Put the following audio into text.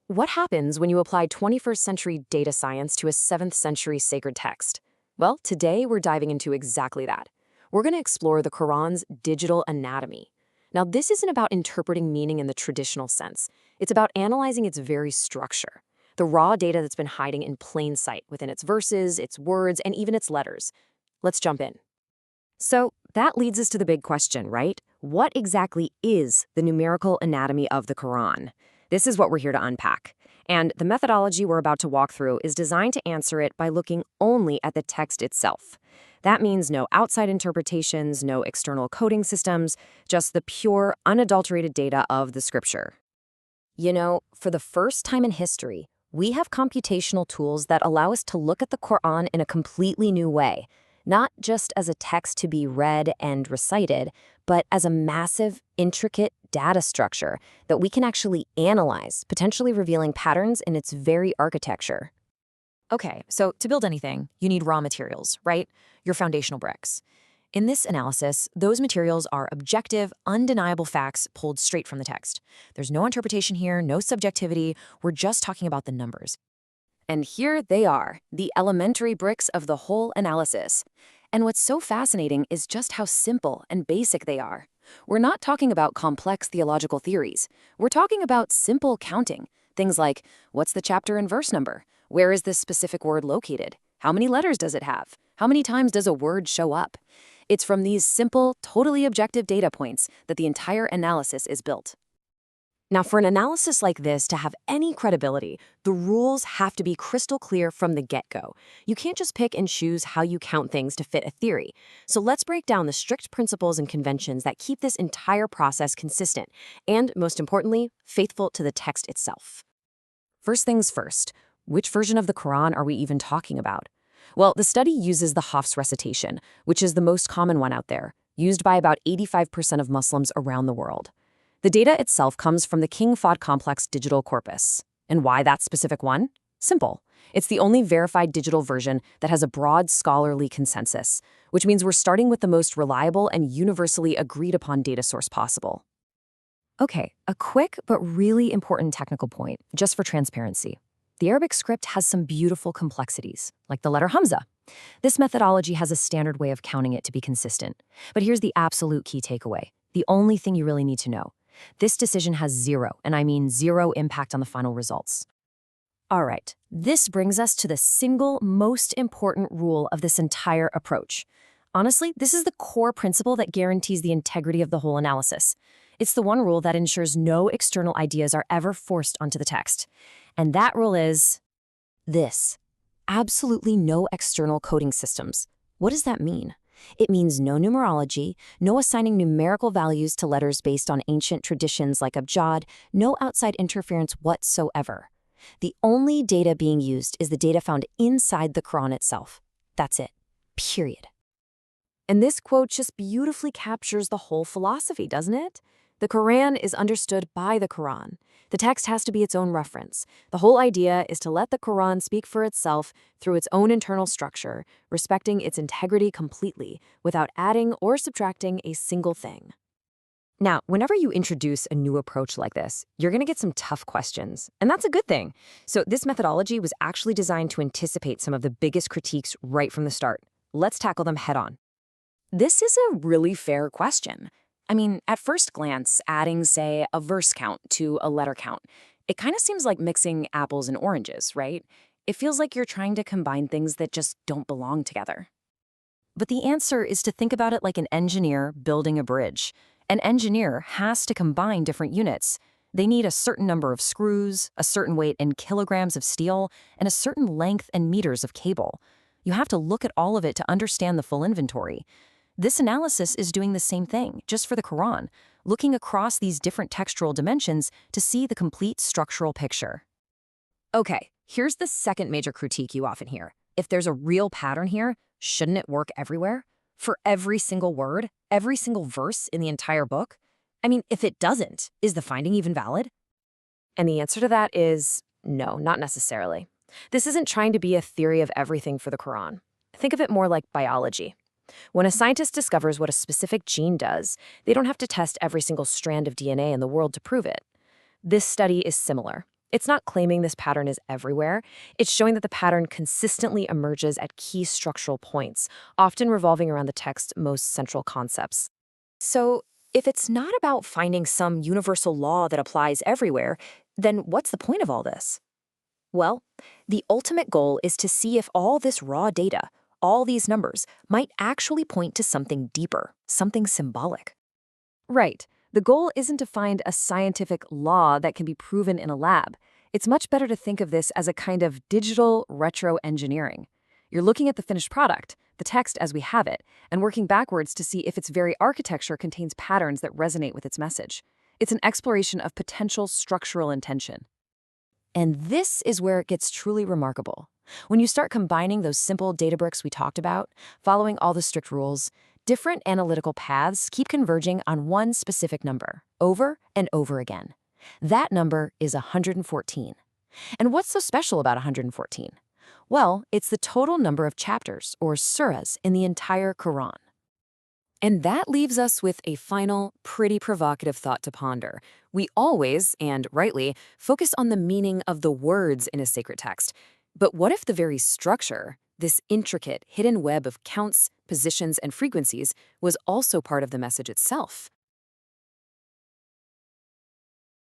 What happens when you apply 21st century data science to a 7th century sacred text? Well, today we're diving into exactly that. We're going to explore the Quran's digital anatomy. Now, this isn't about interpreting meaning in the traditional sense. It's about analyzing its very structure, the raw data that's been hiding in plain sight within its verses, its words, and even its letters. Let's jump in. So that leads us to the big question, right? What exactly is the numerical anatomy of the Quran? This is what we're here to unpack. And the methodology we're about to walk through is designed to answer it by looking only at the text itself. That means no outside interpretations, no external coding systems, just the pure, unadulterated data of the scripture. You know, for the first time in history, we have computational tools that allow us to look at the Quran in a completely new way, not just as a text to be read and recited, but as a massive, intricate data structure that we can actually analyze, potentially revealing patterns in its very architecture. Okay, so to build anything, you need raw materials, right? Your foundational bricks. In this analysis, those materials are objective, undeniable facts pulled straight from the text. There's no interpretation here, no subjectivity. We're just talking about the numbers. And here they are, the elementary bricks of the whole analysis. And what's so fascinating is just how simple and basic they are. We're not talking about complex theological theories. We're talking about simple counting. Things like, what's the chapter and verse number? Where is this specific word located? How many letters does it have? How many times does a word show up? It's from these simple, totally objective data points that the entire analysis is built. Now, for an analysis like this to have any credibility, the rules have to be crystal clear from the get-go. You can't just pick and choose how you count things to fit a theory. So let's break down the strict principles and conventions that keep this entire process consistent and, most importantly, faithful to the text itself. First things first, which version of the Quran are we even talking about? Well, the study uses the Hafs recitation, which is the most common one out there, used by about 85% of Muslims around the world. The data itself comes from the King Fahd Complex digital corpus. And why that specific one? Simple. It's the only verified digital version that has a broad scholarly consensus, which means we're starting with the most reliable and universally agreed upon data source possible. Okay, a quick but really important technical point, just for transparency. The Arabic script has some beautiful complexities, like the letter Hamza. This methodology has a standard way of counting it to be consistent. But here's the absolute key takeaway, the only thing you really need to know. This decision has zero, and I mean zero, impact on the final results. All right, this brings us to the single most important rule of this entire approach. Honestly, this is the core principle that guarantees the integrity of the whole analysis. It's the one rule that ensures no external ideas are ever forced onto the text. And that rule is this: absolutely no external coding systems. What does that mean? It means no numerology, no assigning numerical values to letters based on ancient traditions like abjad, no outside interference whatsoever. The only data being used is the data found inside the Quran itself. That's it. Period. And this quote just beautifully captures the whole philosophy, doesn't it? The Quran is understood by the Quran. The text has to be its own reference. The whole idea is to let the Quran speak for itself through its own internal structure, respecting its integrity completely, without adding or subtracting a single thing. Now, whenever you introduce a new approach like this, you're going to get some tough questions, and that's a good thing. So this methodology was actually designed to anticipate some of the biggest critiques right from the start. Let's tackle them head on. This is a really fair question. I mean, at first glance, adding, say, a verse count to a letter count, it kind of seems like mixing apples and oranges, right? It feels like you're trying to combine things that just don't belong together. But the answer is to think about it like an engineer building a bridge. An engineer has to combine different units. They need a certain number of screws, a certain weight in kilograms of steel, and a certain length and meters of cable. You have to look at all of it to understand the full inventory. This analysis is doing the same thing, just for the Quran, looking across these different textual dimensions to see the complete structural picture. Okay, here's the second major critique you often hear. If there's a real pattern here, shouldn't it work everywhere? For every single word, every single verse in the entire book? I mean, if it doesn't, is the finding even valid? And the answer to that is no, not necessarily. This isn't trying to be a theory of everything for the Quran. Think of it more like biology. When a scientist discovers what a specific gene does, they don't have to test every single strand of DNA in the world to prove it. This study is similar. It's not claiming this pattern is everywhere. It's showing that the pattern consistently emerges at key structural points, often revolving around the text's most central concepts. So, if it's not about finding some universal law that applies everywhere, then what's the point of all this? Well, the ultimate goal is to see if all this raw data, all these numbers, might actually point to something deeper, something symbolic. Right. The goal isn't to find a scientific law that can be proven in a lab. It's much better to think of this as a kind of digital retro-engineering. You're looking at the finished product, the text as we have it, and working backwards to see if its very architecture contains patterns that resonate with its message. It's an exploration of potential structural intention. And this is where it gets truly remarkable. When you start combining those simple data bricks we talked about, following all the strict rules, different analytical paths keep converging on one specific number, over and over again. That number is 114. And what's so special about 114? Well, it's the total number of chapters, or surahs, in the entire Quran. And that leaves us with a final, pretty provocative thought to ponder. We always, and rightly, focus on the meaning of the words in a sacred text. But what if the very structure, this intricate, hidden web of counts, positions, and frequencies, was also part of the message itself?